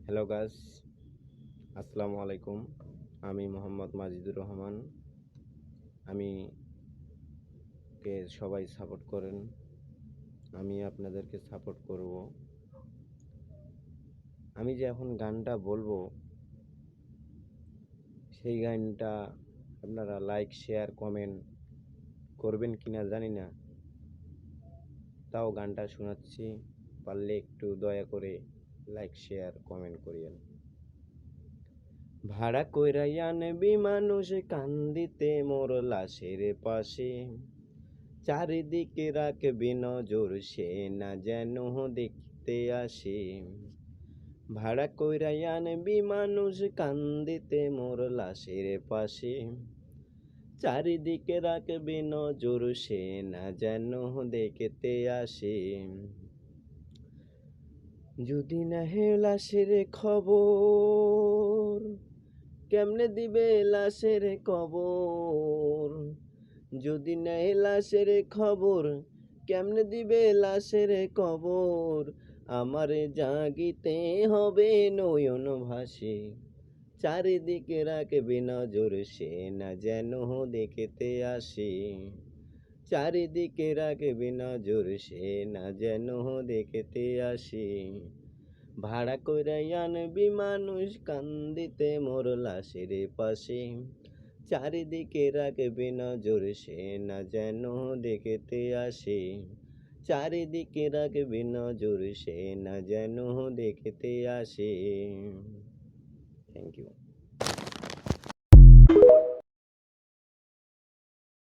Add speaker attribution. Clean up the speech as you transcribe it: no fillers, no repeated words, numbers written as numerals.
Speaker 1: Hello guys, আসসালামু আলাইকুম। আমি মোহাম্মদ মাজিদুর রহমান। আমি সবাই সাপোর্ট করেন, আমি আপনাদেরকে সাপোর্ট করব। আমি যে এখন গানটা বলবো, সেই গানটা আপনারা লাইক, শেয়ার, কমেন্ট করবেন কিনা জানি না, তাও গানটা শোনাচ্ছি। পারলে একটু দয়া করে লাইক, শেয়ার, কমেন্ট করিয়েন। ভাড়া কইরা আনবি মানুষ কান্দিতে মোর লাশের পাশে, চারিদিকে রাখবি নজর সে না যেন দেখতে আসে। ভাড়া কইরা আনবি মানুষ কান্দিতে মোর লাশের পাশে, চারিদিকে রাখবি নজর সে না যেন দেখতে আসে। যদি না হে লাশের খবর, কেমনে দিবে লাশের কবর? যদি নেই লাশের খবর, কেমনে দিবে লাশের কবর? আমারে জাগিতে হবে নয়ন ভাসে, চারিদিকে রাখবে নজর সে না যেন দেখতে আসে। চারিদিকে রাখবে নজর সে না যেন দেখতে আসে। ভাড়া কইরা আনবি মানুষ কান্দিতে মোর লাশের পাশে, চারিদিকে রাখবি নজর সে না যেন দেখতে আসে। চারিদিকে রাখবি নজর সে না যেন দেখতে আসে। Thank you.